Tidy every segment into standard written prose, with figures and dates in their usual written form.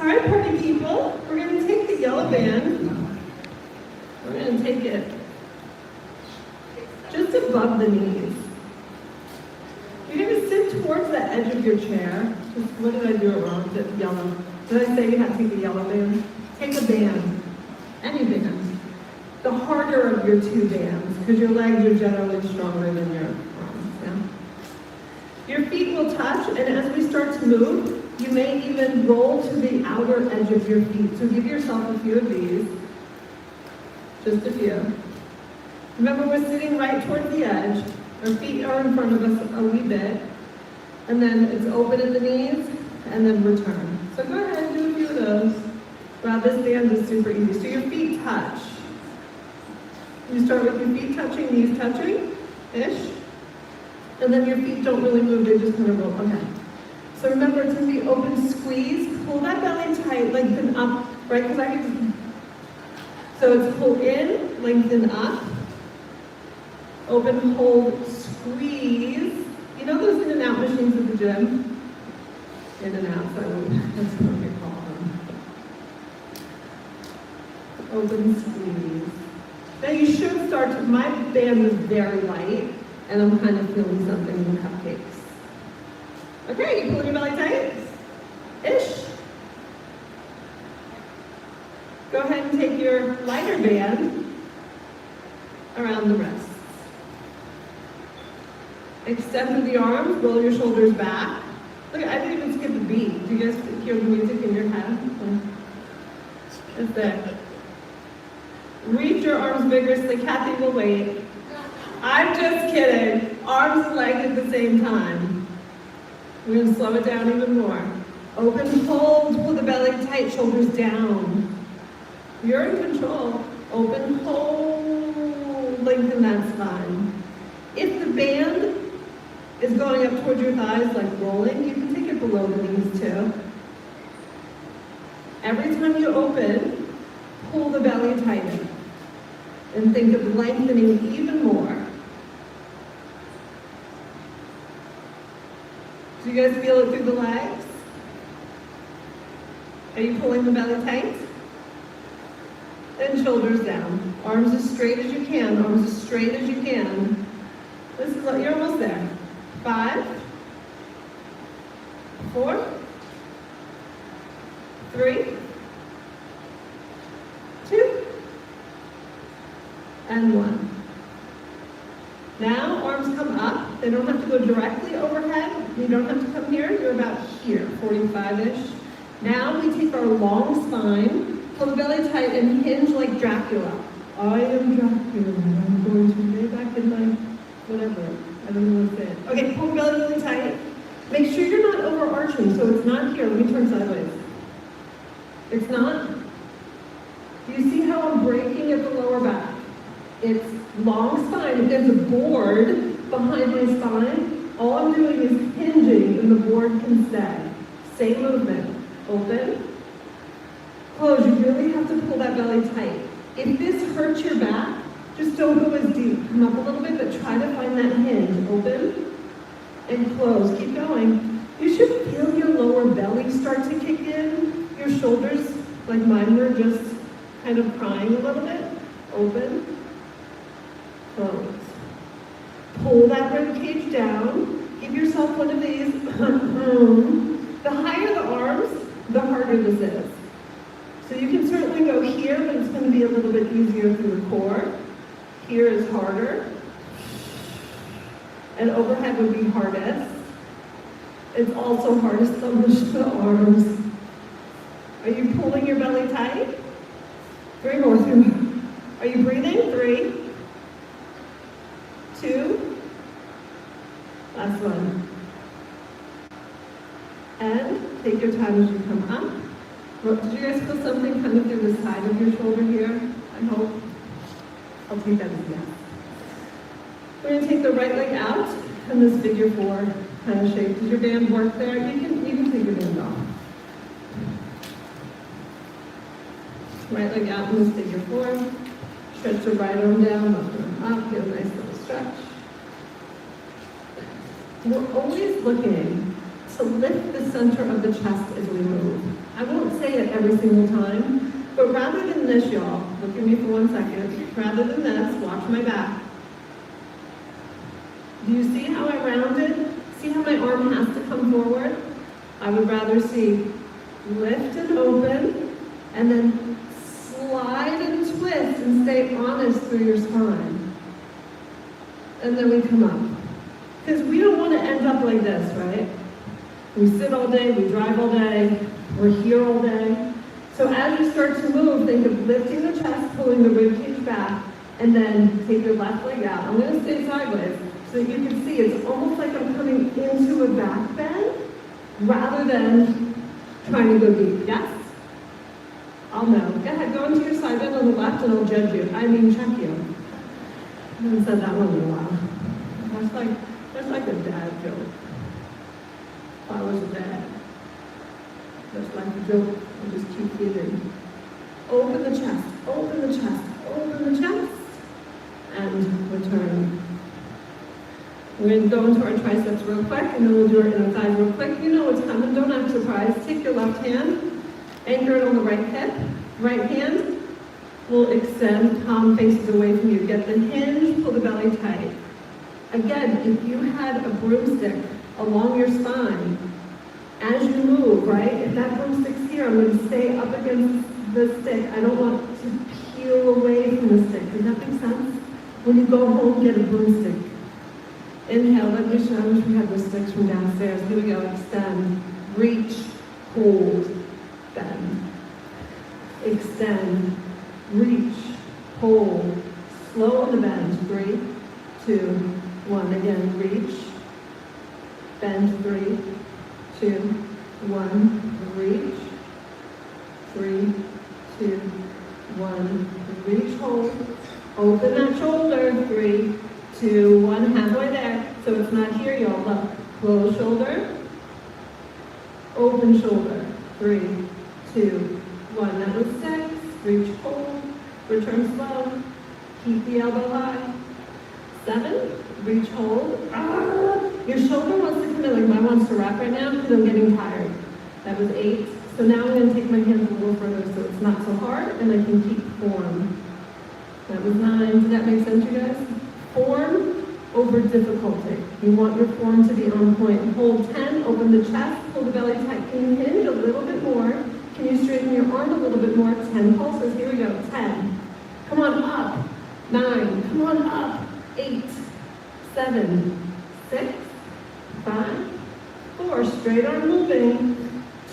All right, party people, we're going to take the yellow band. We're going to take it just above the knees. You're going to sit towards the edge of your chair. Just, what did I do it wrong? The yellow. Did I say you had to take the yellow band? Take a band. Any band. The harder of your two bands, because your legs are generally stronger than your arms. Yeah? Your feet will touch, and as we start to move, you may even roll to the outer edge of your feet. So give yourself a few of these. Just a few. Remember, we're sitting right toward the edge. Our feet are in front of us a wee bit. And then it's open at the knees, and then return. So go ahead and do a few of those. Wow, this band is super easy. So your feet touch. You start with your feet touching, knees touching-ish. And then your feet don't really move, they just kind of roll. Okay. So remember, it's going to be open squeeze. Pull that belly tight, lengthen up, right? Because I can just... So it's pull in, lengthen up. Open, hold, squeeze. You know those in and out machines at the gym? In and out, so that's what we call them. Open, squeeze. Now you should start to, my band is very light, and I'm kind of feeling something in the cupcakes. Okay, you pull your belly tight? Ish. Go ahead and take your lighter band around the wrists. Extend through the arms, roll your shoulders back. Look, I didn't even skip the beat. Do you guys hear the music in your head? It's there. Reach your arms vigorously. Kathy will wait. I'm just kidding. Arms and legs at the same time. We're going to slow it down even more. Open, hold, pull the belly tight, shoulders down. You're in control. Open, hold, lengthen that spine. If the band is going up towards your thighs like rolling, you can take it below the knees too. Every time you open, pull the belly tighter. And think of lengthening even more. Do you guys feel it through the legs? Are you pulling the belly tight? And shoulders down. Arms as straight as you can. Arms as straight as you can. This is, you're almost there. 5, 4, 3, 2, and 1. Now arms come up. They don't have to go directly overhead. You don't have to come here. You're about here, 45-ish. Now we take our long spine, pull the belly tight, and hinge like Dracula. I am Dracula. I'm going to lay back in my whatever. I don't know what's it. Okay, pull the belly really tight. Make sure you're not overarching, so it's not here. Let me turn sideways. It's not. Do you see how I'm breaking at the lower back? It's long spine. If there's a board behind my spine, all I'm doing is hinging and the board can stay. Same movement. Open. Close. You really have to pull that belly tight. If this hurts your back, just don't go as deep. Come up a little bit, but try to find that hinge. Open and close. Keep going. You should feel your lower belly start to kick in. Your shoulders, like mine were, just kind of crying a little bit. Open. Close. Pull that rib cage down. Give yourself one of these. The higher the arms, the harder this is. So you can certainly go here, but it's going to be a little bit easier through the core. Here is harder. And overhead would be hardest. It's also hardest on the arms. Are you pulling your belly tight? 3 more. 3 more. Are you breathing? 3, 2, last one. And take your time as you come up. Well, did you guys feel something kind of through the side of your shoulder here? I hope. I'll take that as a yes. We're going to take the right leg out in this figure 4 kind of shape. Does your band work there? You can take your band off. Right leg out in this figure 4. Stretch the right arm down, left arm up. Get a nice little stretch. We're always looking to lift the center of the chest as we move. I won't say it every single time, but rather than this, y'all, look at me for 1 second, rather than this, watch my back. Do you see how I rounded? See how my arm has to come forward? I would rather see lift and open, and then slide and twist and stay honest through your spine. And then we come up. Because we don't want to end up like this, right? We sit all day, we drive all day, we're here all day. So as you start to move, think of lifting the chest, pulling the rib cage back, and then take your left leg out. I'm going to stay sideways so that you can see it's almost like I'm coming into a back bend rather than trying to go deep. Yes? I'll know. Go ahead, go into your side bend on the left and I'll judge you. I mean, check you. I haven't said that one in a while. That's like a dad joke. If I was a dad. That's like a joke. I just keep feeling. Open the chest, open the chest, open the chest. And return. We're going to go into our triceps real quick, and then we'll do our inner thighs real quick. You know what's coming, don't act surprised. Take your left hand, anchor it on the right hip. Right hand will extend, palm faces away from you. Get the hinge, pull the belly tight. Again, if you had a broomstick along your spine, as you move, right? If that broomstick's here, I'm going to stay up against the stick. I don't want to peel away from the stick. Does that make sense? When you go home, get a broomstick. Inhale, I wish we had those sticks from downstairs. Here we go, extend, reach, hold, bend. Extend, reach, hold, slow on the bend. 3, 2, 1. Again, reach, bend. 3, 2, 1. Reach, 3, 2, 1. Reach, hold, open that shoulder. 3, 2, 1. Halfway there. So it's not here, y'all. Look, close shoulder, open shoulder. 3, 2, 1. That was 6. Reach, hold, return slow. Keep the elbow high. 7. Reach, hold. Your shoulder wants to come in, like mine wants to wrap right now because I'm getting tired. That was 8. So now I'm going to take my hands a little further so it's not so hard and I can keep form. That was 9. Does that make sense, you guys? Form over difficulty. You want your form to be on point. Hold 10, open the chest, pull the belly tight. Can you hinge a little bit more? Can you straighten your arm a little bit more? 10 pulses. Here we go. 10. Come on up. 9. Come on up. 8. 7. 6. 5. 4. Straight arm moving.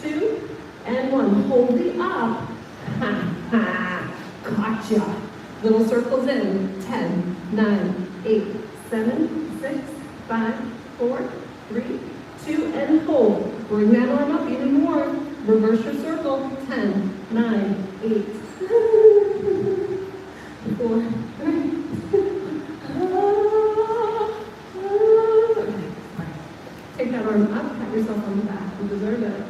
2. And 1. Hold the up. Ha ha. Gotcha. Little circles in. 10. 9. 8. 7, 6, 5, 4, 3, 2, and hold. Bring that arm up even more. Reverse your circle. 10, 9, 8, 4, 3. Okay. Take that arm up, pat yourself on the back. You deserve it.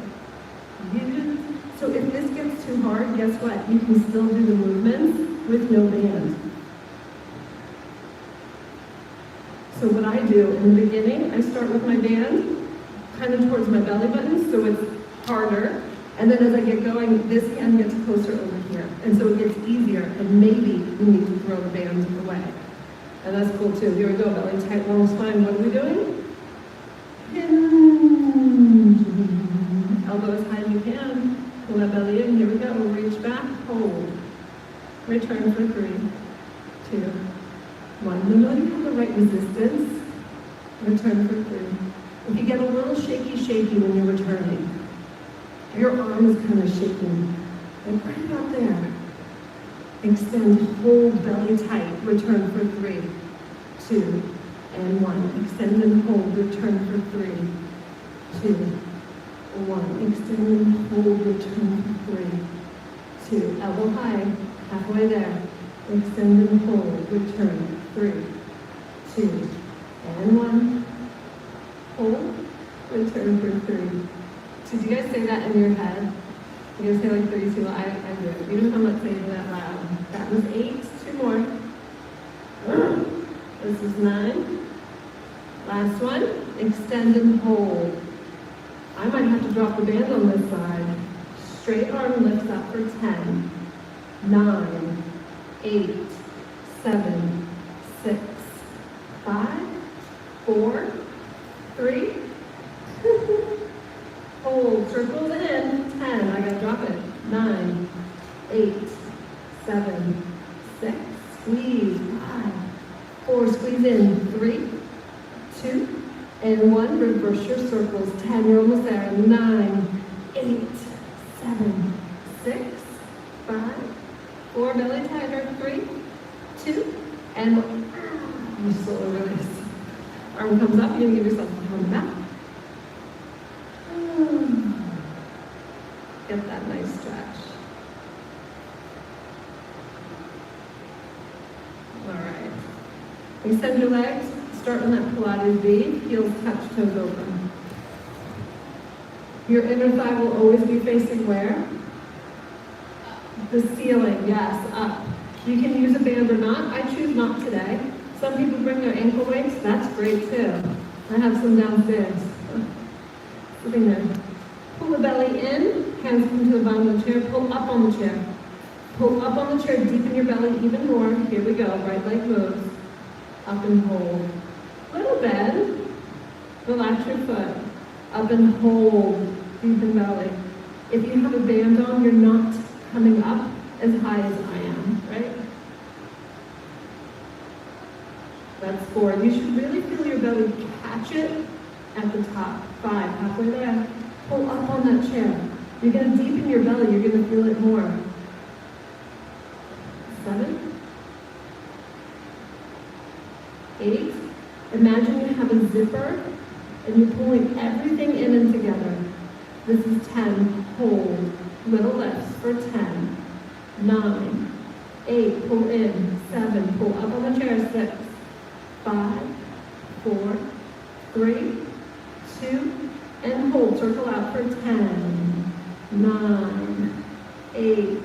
So if this gets too hard, guess what? You can still do the movements with no band. So what I do in the beginning, I start with my band kind of towards my belly button, so it's harder. And then as I get going, this hand gets closer over here. And so it gets easier, and maybe we need to throw the band away. And that's cool too. Here we go, belly tight, long spine. What are we doing? Hinge. Elbow as high as you can. Pull that belly in. Here we go. Reach back, hold. Return for 3, 2, 1. You know you have the right resistance. Return for 3. If you get a little shaky when you're returning, your arm is kind of shaking. And right about there. Extend, hold belly tight. Return for 3, 2, and 1. Extend and hold. Return for 3, 2, 1. Extend and hold. Return for 3, 2. Elbow high. Halfway there. Extend and hold. Return. 3, 2, and 1. Hold. Return for 3. So do you guys say that in your head? You guys say like 32? I do it. Even if I'm not saying it that loud. That was 8. 2 more. This is 9. Last one. Extend and hold. I might have to drop the band on this side. Straight arm lifts up for 10, 9, 8, 7, 6, 5, 4, 3. Hold, circles in, 10, I gotta drop it. 9, 8, 7, 6, squeeze, 5, 4, squeeze in, 3, 2, and 1, reverse your circles, 10, you're almost there, 9, 8, 7, 6, 5, 4, belly tighter, 3, 2, and 1. You slowly release. Arm comes up, you're gonna give yourself a on the back. Get that nice stretch. All right. Extend your legs. Start on that Pilates V. Heels touch, toes open. Your inner thigh will always be facing where? The ceiling, yes, up. You can use a band or not. I choose not today. Some people bring their ankle weights. That's great too. I have some downstairs. Sitting there. Pull the belly in. Hands come to the bottom of the chair. Pull up on the chair. Pull up on the chair. Deepen your belly even more. Here we go. Right leg moves. Up and hold. Little bend. Relax your foot. Up and hold. Deepen belly. If you have a band on, you're not coming up as high as I am, right? That's 4. You should really feel your belly catch it at the top. 5, halfway there. Pull up on that chair. You're going to deepen your belly. You're going to feel it more. 7, 8. Imagine you have a zipper and you're pulling everything in and together. This is 10. Hold. Little lifts for 10. 9, 8. Pull in. 7. Pull up on the chair. 6, 5, 4, 3, 2, and hold. Circle out for 10, 9, 8,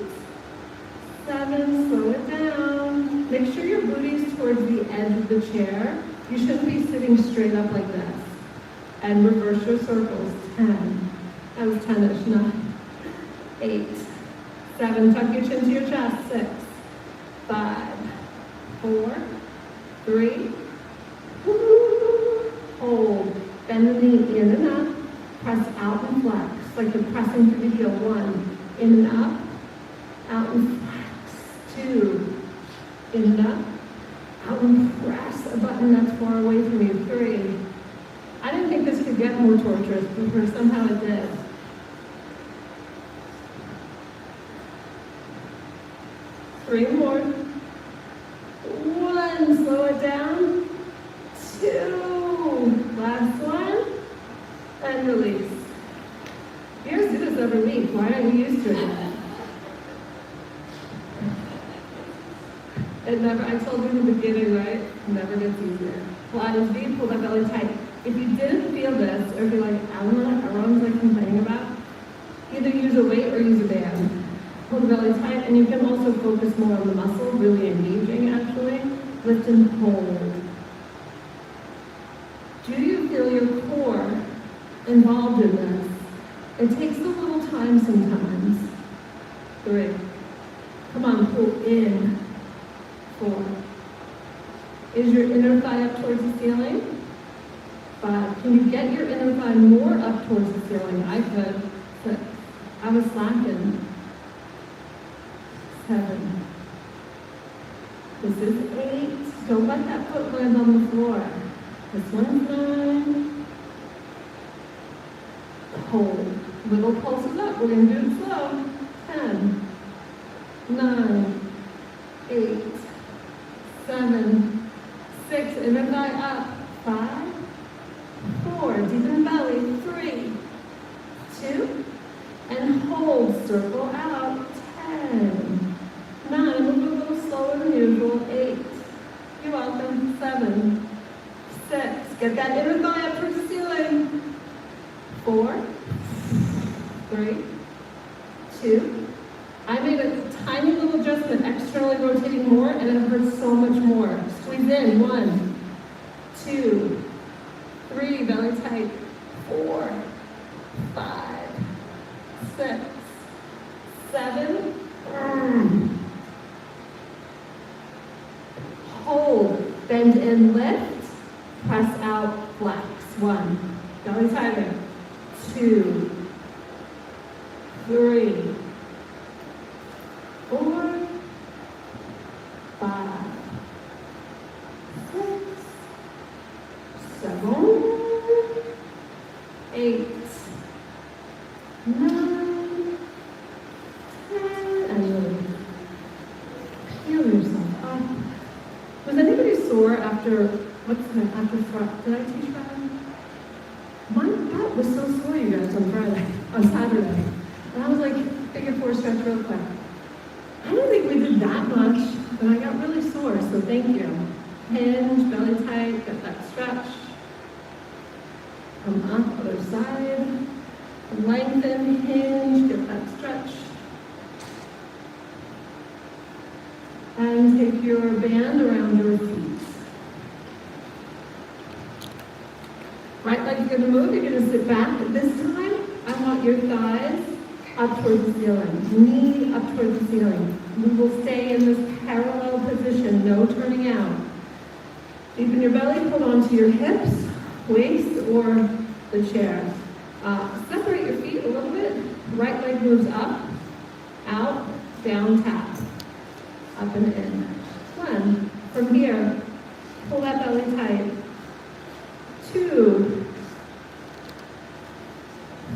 7. Slow it down. Make sure your booty's towards the edge of the chair. You shouldn't be sitting straight up like this. And reverse your circles. 10. That was 10-ish. 9, 8, 7. Tuck your chin to your chest. 6, 5, 4, 3. Hold. Bend the knee in and up. Press out and flex. Like you're pressing through the heel. 1. In and up. Out and flex. 2. In and up. Out and press a button that's far away from you. 3. I didn't think this could get more torturous, but somehow it did. 3 more. 1. Slow it down. 2. Last one. And release. You guys do this every week. Why aren't you used to it? It never, I told you in the beginning, right? It never gets easier. Pilates V, pull that belly tight. If you didn't feel this, or if you're like, I don't know what everyone's like complaining about, either use a weight or use a band. Pull the belly tight, and you can also focus more on the muscle, really engaging actually. Lift and hold. Do you feel your core involved in this? It takes a little time sometimes. 3. Come on, pull in. 4. Is your inner thigh up towards the ceiling? 5. Can you get your inner thigh more up towards the ceiling? I could. 6. I was slacking. 7. This is 8. Don't let that foot land on the floor. This one's 9. Hold. Little pulses up. We're going to do it slow. 10. 9. 8. 7. 6. Inner thigh up. 5. 4. Deepen belly. 3. 2. And hold. Circle out. 10. 9. Move a little slower than usual. 8. You're welcome. 7. 6. Get that inner thigh up towards the ceiling. 4. 3. 2. I made a tiny little adjustment, externally rotating more, and it hurts so much more. Squeeze in. 1, 2, 3. Belly tight. 4, 5, 6, Hand in, lift. Press out, flex. 1. Belly tighter. 2. 3. 4. 5. 6. 7. 8. 9. 10. And release. Peel yourself up. Was anybody sore after, after front? Did I teach Friday? My butt was so sore, you guys, on Saturday. And I was like, figure 4 stretch real quick. I don't think we did that much, but I got really sore, so thank you. Hinge, belly tight, get that stretch. Come up, other side. Lengthen, hinge, get that stretch. And take your band around your feet. Right leg's gonna move, you're gonna sit back. This time, I want your thighs up towards the ceiling, knee up towards the ceiling. We will stay in this parallel position, no turning out. Deepen your belly, hold on to your hips, waist, or the chair. Separate your feet a little bit. Right leg moves up, out, down, tap. Up and in. 1. From here, pull that belly tight. 2.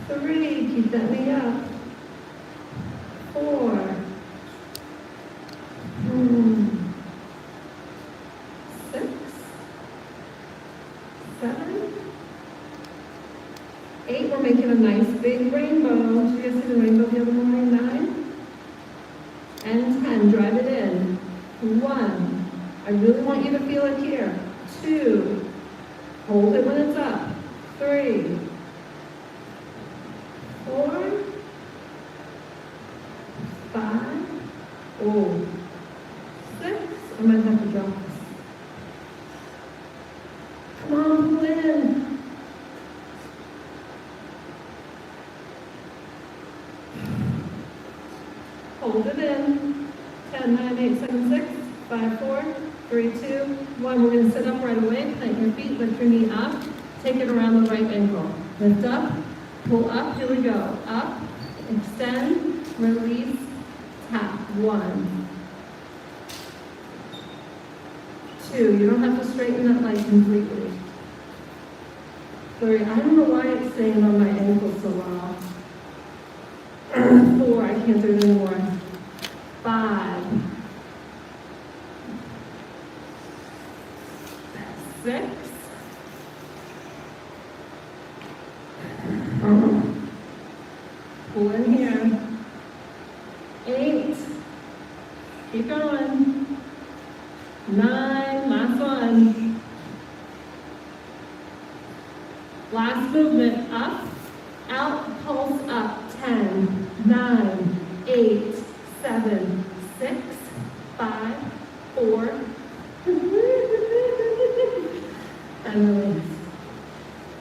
3. Keep that knee up. 4. 6. 7. 8. We're making a nice big rainbow. Did you guys see the rainbow the other morning? 9. And 10, drive it in. 1, I really want you to feel it here. 2, hold it when it's up. 3, 4, 5, 6, I might have to drop this. Come on, pull it in. Hold it in. 10, 9, 8, 7, 6, 5, 4, 3, 2, 1. We're going to sit up right away. Plant your feet, lift your knee up. Take it around the right ankle. Lift up, pull up. Here we go. Up, extend, release, tap. 1, 2. You don't have to straighten that leg completely. 3. I don't know why it's staying on my ankle so well. 4. I can't do it anymore. 5, 6, pull in here. 8, keep going. 9, last one. Last movement, up, out, pulse up. 10, 9, 8, 7, 6, 5, 4, and release.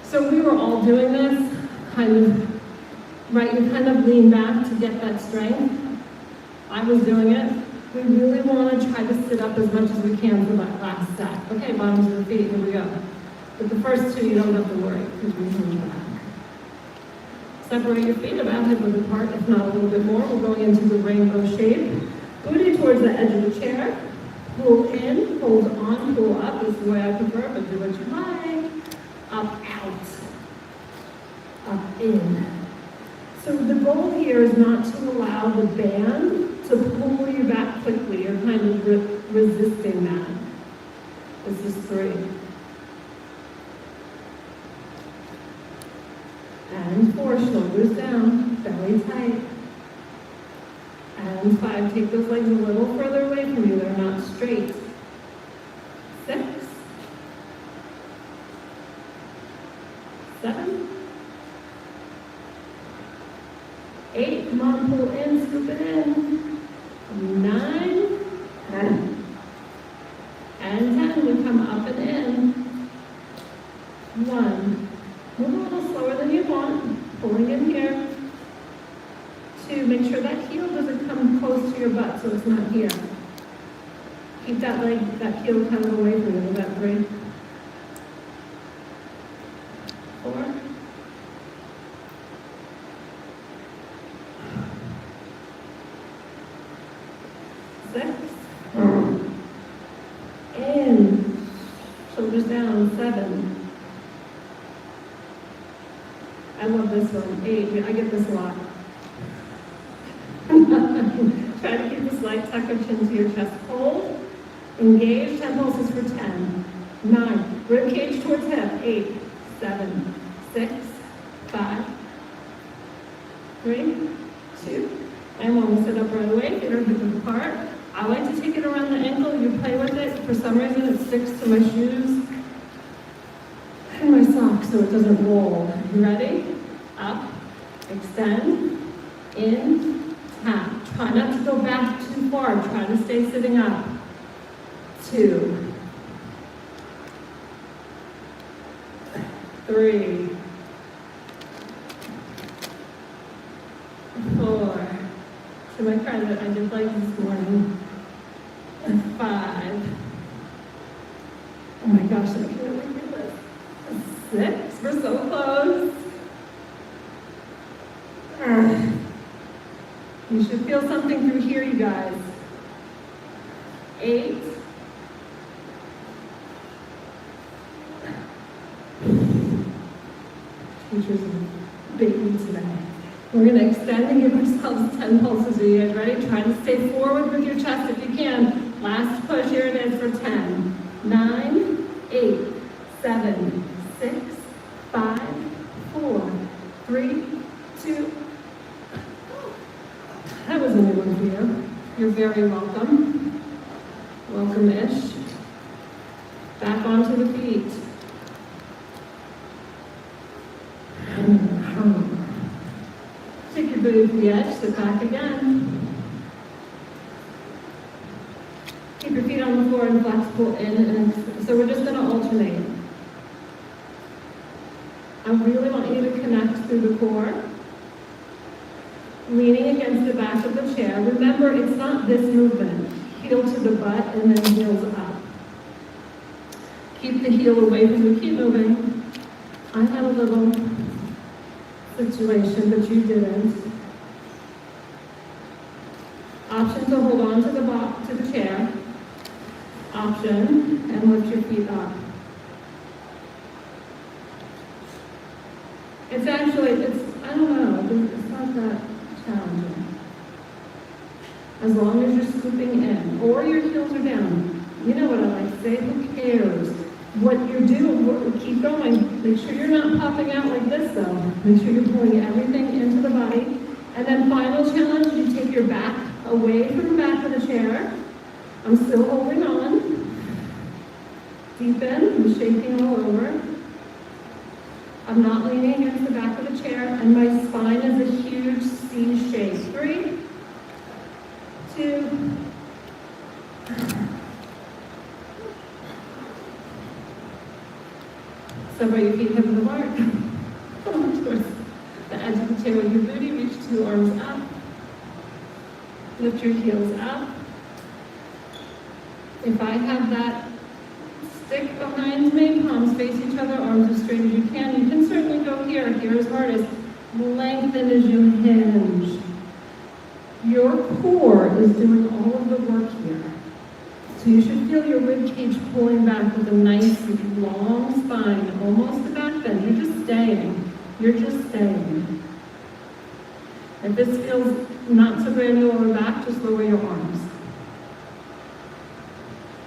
So we were all doing this, kind of, right, you kind of lean back to get that strength. I was doing it. We really want to try to sit up as much as we can for that last set. Okay, bottoms of the feet, here we go. But the first 2, you don't have to worry, because we lean back. Separate your feet about hip width apart, if not a little bit more. We're going into the rainbow shape. Booty towards the edge of the chair. Pull in, hold on, pull up. This is the way I prefer, but do what you like. Up, out. Up, in. So the goal here is not to allow the band to pull you back quickly. You're kind of resisting that. This is 3. And 4, shoulders down, belly tight. And 5, take those legs a little further away from you. They're not straight. 6, 7, 8, come on, pull in, scoop it in. 9, 10. And 10, we come up and in. 1. Move a little slower than you want, pulling in here. 2, make sure that heel doesn't come close to your butt so it's not here. Keep that leg, that heel kind of away from you. About 3, 4, 6, in, shoulders down, 7. I love this one, 8, I get this a lot. Try to keep a slight tuck of chin to your chest, hold, engage, 10 pulses for 10, 9, rib cage towards hip, 8, 7, 6, 5, 3, 2, and 1. We'll sit up right away, feet are hip apart. I like to take it around the ankle, you play with it. For some reason it sticks to my shoes and my socks so it doesn't roll. You ready? Up, extend, in, tap. Try not to go back too far, try to stay sitting up. 2, 3, 4. To my credit, I did like this morning. 5. Oh my gosh, I can't wait for this. 6. We're so close. You should feel something through here, you guys. 8. Teacher's a baby today. We're going to extend and give ourselves 10 pulses. Are you guys ready? Try to stay forward with your chest if you can. Last push, here it is for 10, 9, 8, 7, 6, 5, 4, 3, 2. That was a new one for you. You're very welcome. Welcome-ish. Back onto the feet. Take your booty to the edge, sit back again. Keep your feet on the floor and flexible in and so we're just going to alternate. I really want you to connect through the core. Leaning against the back of the chair. Remember, it's not this movement. Heel to the butt and then heels up. Keep the heel away from you. Keep moving. I had a little situation, but you didn't. Option to hold on to the box, to the chair. Option, and lift your feet up. It's actually, I don't know, it's not that challenging. As long as you're scooping in, or your heels are down. You know what I like to say, who cares? What you're doing, keep going. Make sure you're not popping out like this though. Make sure you're pulling everything into the body. And then final challenge, you take your back away from the back of the chair. I'm still holding on. Deepen, I'm shaking all over. I'm not leaning against the back of the chair, and my spine is a huge C shape. 3, 2, separate your feet hip width apart. Come towards the edge of the chair with your booty. Reach 2 arms up. Lift your heels up. If I have that stick behind me, palms face each other, arms as straight as you can. You can certainly go here. Here is hardest. Lengthen as you hinge. Your core is doing all of the work here. So you should feel your rib cage pulling back with a nice long spine, almost a back bend. You're just staying. You're just staying. If this feels not so great in the lower back, just lower your arms.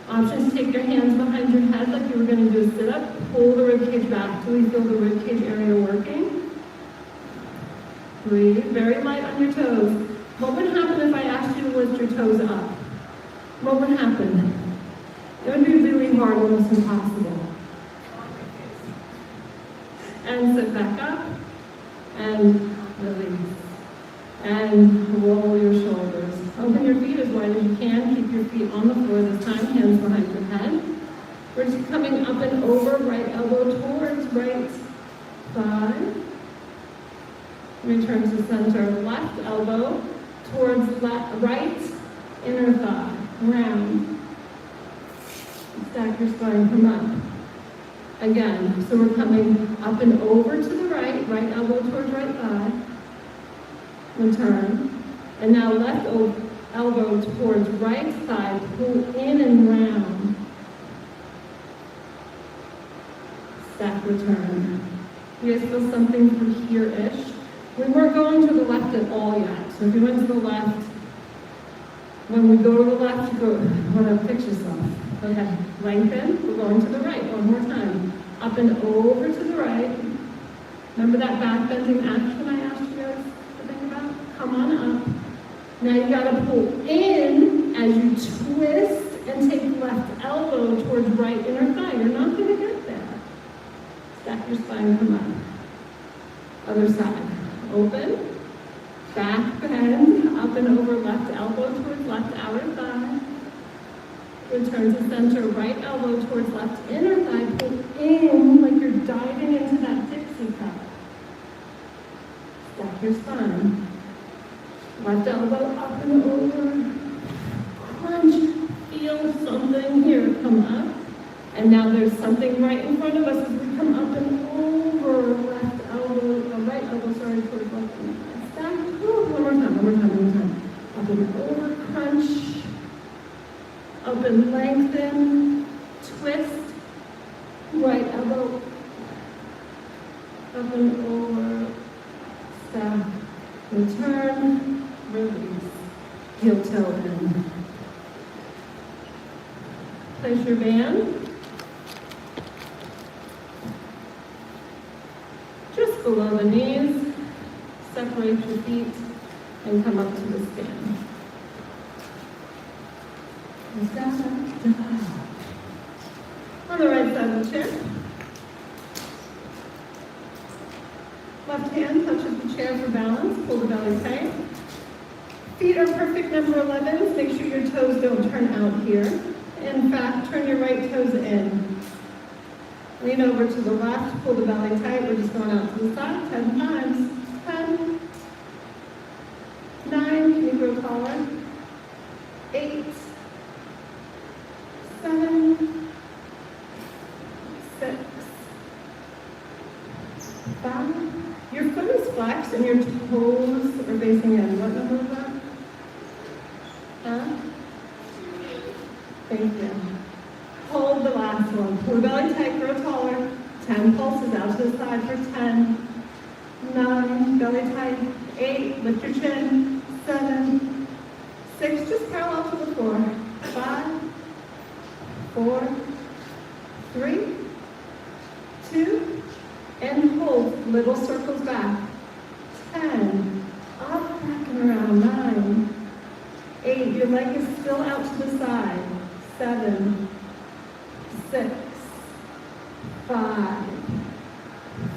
Options, take your hands behind your head like you were going to do a sit-up. Pull the rib cage back till you feel the rib cage area working. Breathe, very light on your toes. What would happen if I asked you to lift your toes up? What would happen? It would be really hard, almost impossible. And sit back up, and release. And roll your shoulders. Open your feet as wide as you can. Keep your feet on the floor this time, hands behind your head. We're just coming up and over, right elbow towards right thigh. Return to center, left elbow towards right inner thigh. Round. Stack your spine, come up. Again, so we're coming up and over to the right, right elbow towards right thigh. Return. And now left elbow towards right thigh, pull in and round. Stack, return. You guys feel something through here-ish? We weren't going to the left at all yet. So if you went to the left, when we go to the left, you go, whatever, fix yourself. Okay, lengthen, we're going to the right, one more time. Up and over to the right. Remember that back bending action I asked you guys to think about? Come on up. Now you gotta pull in as you twist and take left elbow towards right inner thigh. You're not gonna get there. Stack your spine, come up. Other side. Open. Back bend. Up and over left elbow towards left outer thigh. Return to center. Right elbow towards left inner thigh. Pull in like you're diving into that Dixie cup. Stack your spine. Left elbow up and over. Crunch. Feel something here. Come up. And now there's something right in front of us as we come up and over left elbow, right elbow, sorry, towards left. Stack. One more time. Up and over, crunch. Up and lengthen. Twist. Right elbow. Up and over. Stack. Return. Release. Heel toe in. Place your band just below the knees. Separate your feet and come up to the stand. On the right side of the chair. Left hand touches the chair for balance. Pull the belly tight. Feet are perfect number 11s. Make sure your toes don't turn out here. In fact, turn your right toes in. Lean over to the left, pull the belly tight. We're just going out to the side. 10 times. 10. 9. Can you grow taller? 8. 7. 6. 5. Your foot is flexed and your toes are facing in. What number is that? Huh? Thank you. Hold the last one. Pull the belly tight, grow taller. 10 pulses out to the side for 10. 9, belly tight. 8, lift your chin. 7, 6, just parallel to the floor. 5, 4, 3, 2, and hold. Little circles back. 10, up, back and around. 9, 8, your leg is still out to the side. 7, 6, 5,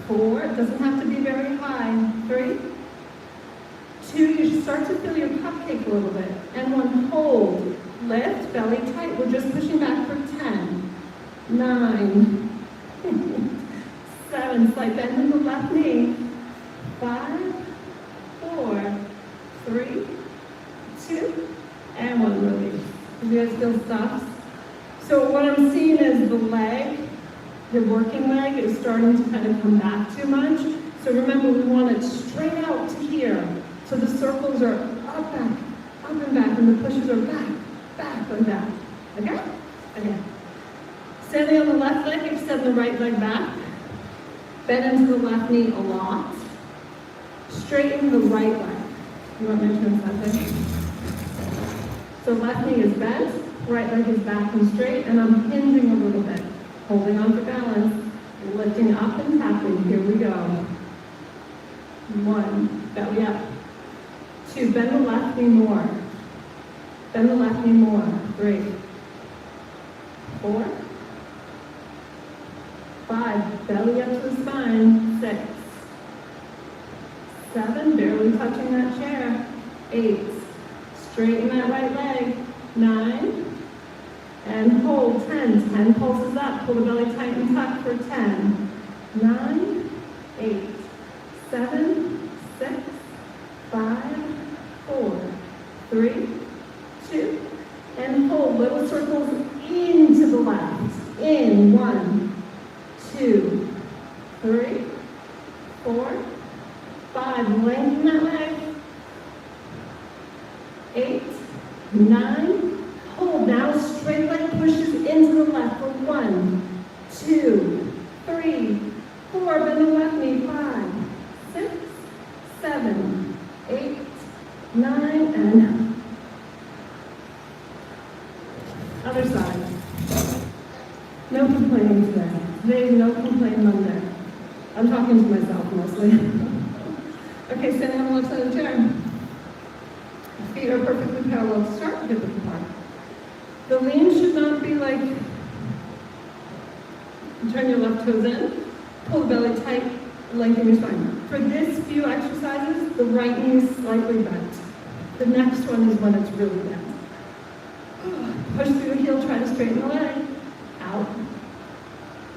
4, it doesn't have to be very high. 3, 2, you should start to feel your cupcake a little bit. And 1, hold, lift, belly tight. We're just pushing back for 10, 9, 7, slight bend in the left knee. 5, 4, 3, 2, and 1, release. You guys feel stuffed? So what I'm seeing is the leg, the working leg, is starting to kind of come back too much. So remember, we want it straight out to here. So the circles are up and back, and the pushes are back, and back. Okay? Okay. Standing on the left leg, extend the right leg back. Bend into the left knee a lot. Straighten the right leg. You want me to turn that way? So left knee is bent, right leg is back and straight, and I'm hinging a little bit. Holding on for balance, lifting up and tapping. Here we go. 1, belly up. 2, bend the left knee more. Bend the left knee more. 3, 4, 5, belly up to the spine. 6, 7, barely touching that chair. 8, straighten that right leg. 9, and hold. 10. 10 pulses up. Pull the belly tight and tuck for 10. 9, 8, 7, 6, 5, 4, 3, 2, and hold. Little circles into the left. beginning. 1, 2, 3, 4, 5. Lengthen that leg. 8, 9. Hold. Now straight leg pushes into the left for 1, 2, 3, 4. Bend the left knee. 5, 6, 7, 8, 9, and other side. No complaining today. Today's no complain Monday. I'm talking to myself mostly. Okay, standing on the left side of the chair. Feet are perfectly parallel to start, hip width apart. The lean should not be like, turn your left toes in, pull the belly tight, lengthen your spine. For this few exercises, the right knee is slightly bent. The next one is when it's really bent. Push through the heel, try to straighten the leg. Out.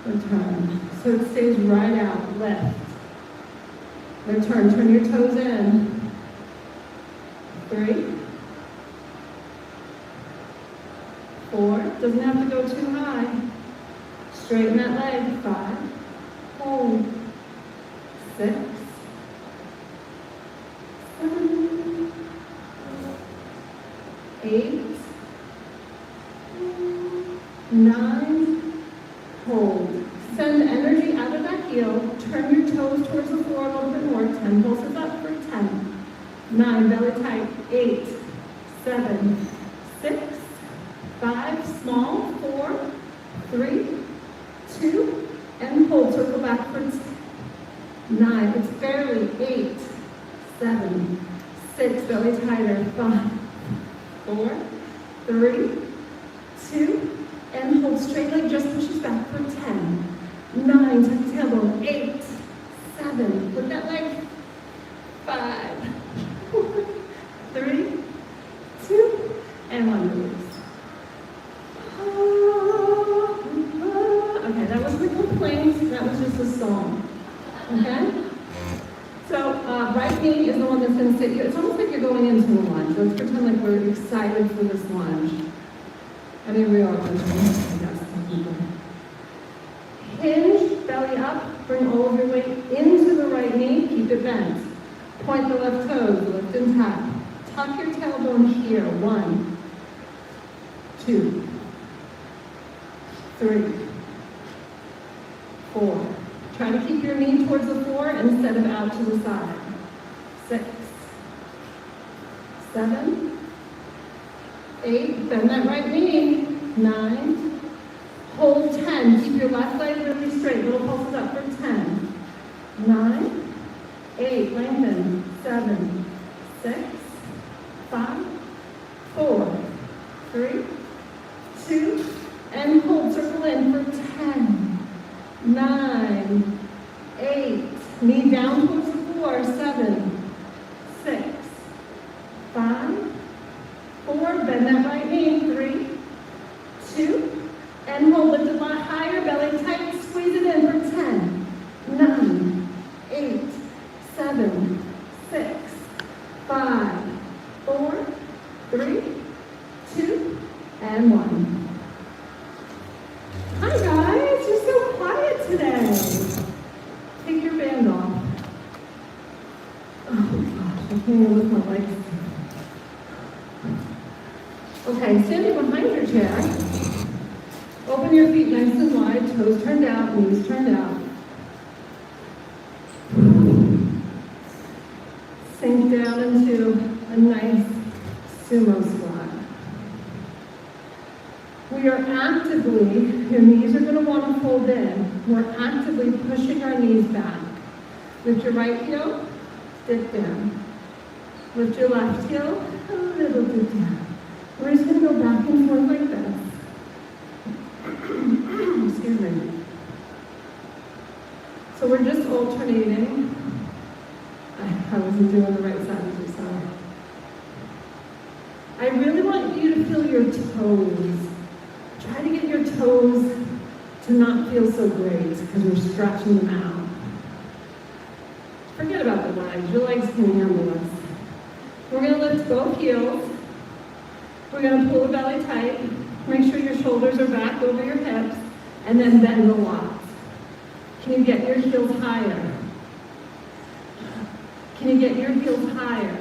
Return. So it stays right out. Lift. Return. Turn your toes in. 3, 4. Doesn't have to go too high. Straighten that leg. 5. Hold. 6, 7, 8, 9. Hold. Send energy out of that heel. Turn your toes towards the floor a little bit more. 10 pulses up for 10. 9. Belly tight. 8, 7, 6, 5. Small. 4, 3, 2, and hold. Circle back for 9. It's barely. 8, 7, 6. Belly tighter. 5, 4, 3, 2, and hold. Straight leg just pushes back for 10. 9. Tuck the tailbone. 8, 7. Put that leg. 5, 4, 3, 2, and 1. Release. Okay, that wasn't a complaint. That was just a song. Okay? So, right knee is the one that's going to sit you. It's almost like you're going into a lunge. Let's pretend like we're excited for this lunge. I mean, we are, I guess. Hinge, belly up, bring all of your weight into the right knee, keep it bent. Point the left toes, lift and tap. Tuck your tailbone here. 1, 2, 3, 4. Try to keep your knee towards the floor instead of out to the side. 6, 7, 8. Bend that right knee. 9. Hold 10. Keep your left leg really straight. Little pulses up for 10. 9, 8. Lengthen. 7, 6, 5, 4, 3, 2, and hold. Circle in for 10, 9, 8. Knee down towards the floor. 7, 6, 5, 4. Bend that right knee. 3, 2, and hold. Lift it a lot higher. Belly tight. Squeeze it in for 10, 9, 8, 7, 6, 5, 4, 3, 2, and 1. Hi guys, you're so quiet today. Take your band off. Oh gosh, I can't even lift my legs. Okay, standing behind your chair. Open your feet nice and wide, toes turned out, knees turned out. Sink down into a nice sumo squat. We are actively, your knees are going to want to fold in. We're actively pushing our knees back. Lift your right heel, dip down. Lift your left heel, a little dip down. We're just going to go back and forth like this. Excuse me. So we're just alternating. I wasn't doing the right side, I'm sorry. I really want you to feel your toes. Try to get your toes to not feel so great because we're stretching them out. Forget about the legs. Your legs can handle this. We're going to lift both heels. We're going to pull the belly tight. Make sure your shoulders are back over your hips. and then bend a lot. Can you get your heels higher? Can you get your heels higher?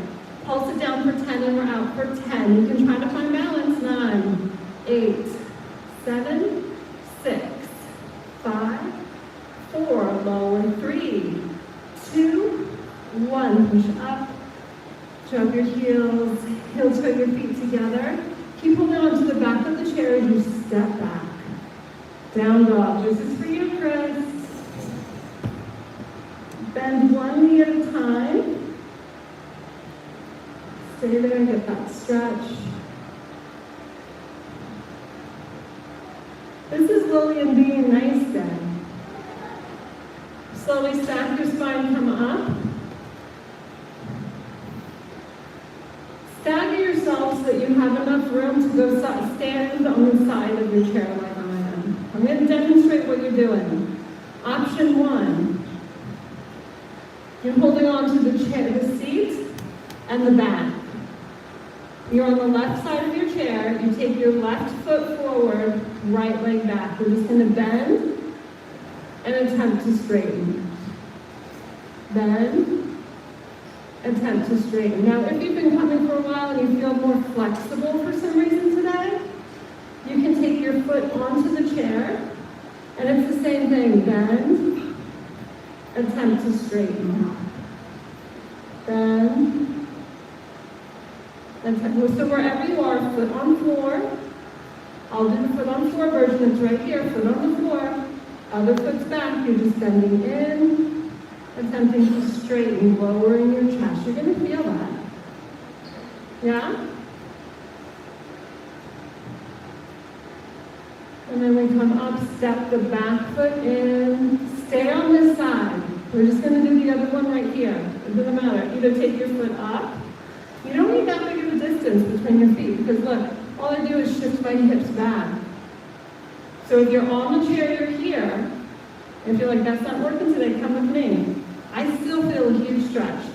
Pulse it down for 10 and we're out for 10. You can try to find balance. 9, 8, 7, 6, 5, 4, lower, 3, 2, 1. Push up, drop your heels, heel toe your feet together. Keep holding on to the back of the chair as you step back. Down dog. This is for you, Chris. Bend one knee at a time. Stay there, get that stretch. This is Lillian being nice then. Slowly stack your spine, come up. Stagger yourself so that you have enough room to go stand on the side of your chair like I am. I'm going to demonstrate what you're doing. Option 1. You're holding on to the chair, the seat, and the back. You're on the left side of your chair. You take your left foot forward, right leg back. We're just going to bend and attempt to straighten. Bend, attempt to straighten. Now, if you've been coming for a while and you feel more flexible for some reason today, you can take your foot onto the chair, and it's the same thing. Bend, attempt to straighten. Bend, attempt. So wherever you are, foot on floor. I'll do the foot on floor version. It's right here, foot on the floor. Other foot's back. You're just bending in, attempting to straighten, lowering your chest. You're going to feel that. Yeah? And then we come up, step the back foot in. Stay on this side. We're just going to do the other one right here. It doesn't matter. Either take your foot up. You don't need that big of a distance between your feet because look, all I do is shift my hips back. So if you're on the chair, you're here. If you're like, that's not working today, come with me. I still feel a huge stretch.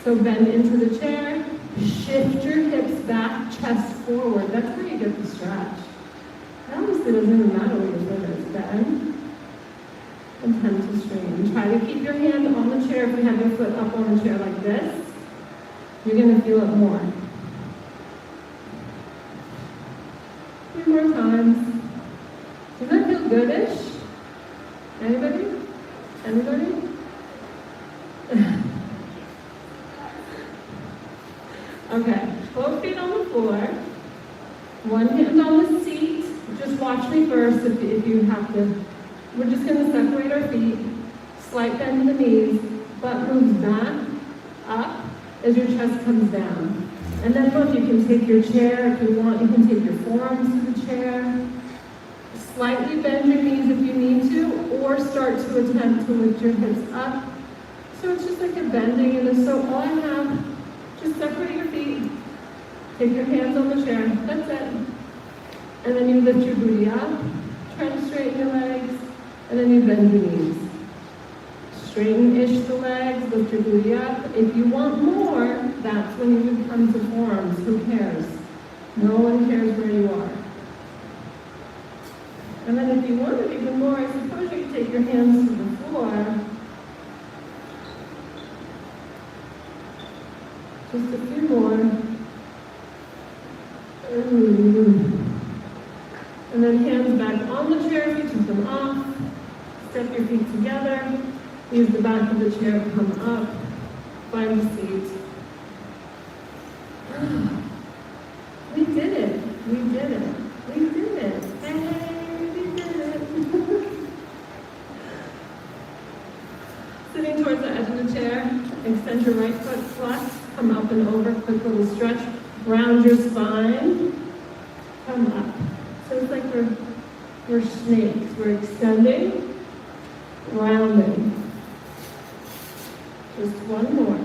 So bend into the chair, shift your hips back, chest forward. That's where you get the stretch. It honestly doesn't even matter what your foot is. Bend, attempt to straighten. Try to keep your hand on the chair. If you have your foot up on the chair like this, you're going to feel it more. 3 more times. Does that feel goodish? Anybody? Anybody? Okay, both feet on the floor. One hand on the seat. Just watch me first if you have to. We're just going to separate our feet. Slight bend in the knees. Butt moves back, up, as your chest comes down. And then look, you can take your chair if you want. You can take your forearms to the chair. Slightly bend your knees if you need to, or start to attempt to lift your hips up. So it's just like a bending, and so all I have, just separate your feet, take your hands on the chair, that's it. And then you lift your booty up, try to straighten your legs, and then you bend your knees. Straighten-ish the legs, lift your booty up. If you want more, that's when you would come to forearms. Who cares? No one cares where you are. And then if you wanted even more, I suppose you could take your hands to the floor. Just a few more. And then hands back on the chair if you took them off. Step your feet together. Use the back of the chair to come up. Find the seat. We did it. We did it. We did it. Hey, we did it. Sitting towards the edge of the chair, extend your right foot flex, come up and over, quick little stretch, round your spine, come up. So it's like we're snakes. We're extending, rounding. Just one more.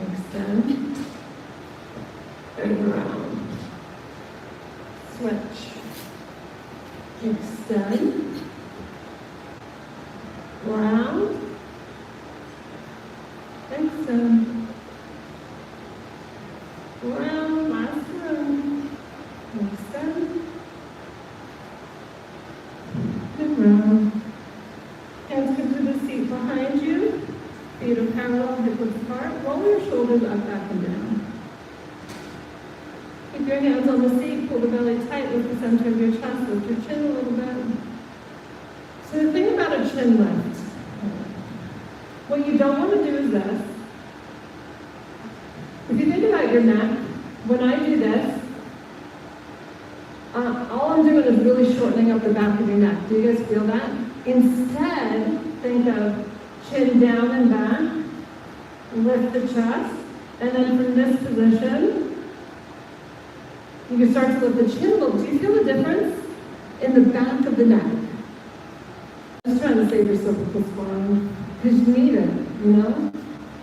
Extend, and round. Switch. Extend, round, extend, round, last round, extend, and round. Keep your hands on the seat, pull the belly tight, lift the center of your chest, lift your chin a little bit. So the thing about a chin lift, what you don't want to do is this. If you think about your neck, when I do this, all I'm doing is really shortening up the back of your neck. Do you guys feel that? Instead, think of chin down and back, lift the chest, and then from this position, you can start to lift the chin a little. Do you feel the difference in the back of the neck? I'm just trying to save your cervical spine, because you need it, you know?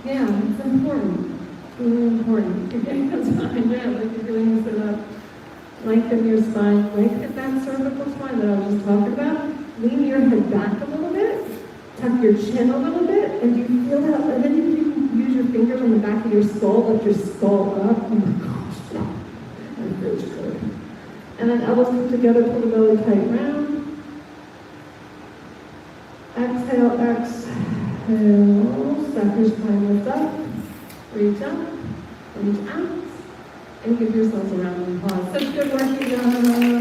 Yeah, it's important. It's really important. You're getting the spine down, like you're doing this up. Lengthen your spine, lengthen that cervical spine that I was just talking about. Lean your head back a little bit, tuck your chin a little bit, and you feel that, and then you can use your fingers on the back of your skull, lift your skull up. Oh my gosh, that feels good. And then elbows come together, pull the belly tight round. Exhale, exhale, stack your spine, lift up, reach up, reach out. And give yourselves a round of applause. Such good work, you guys.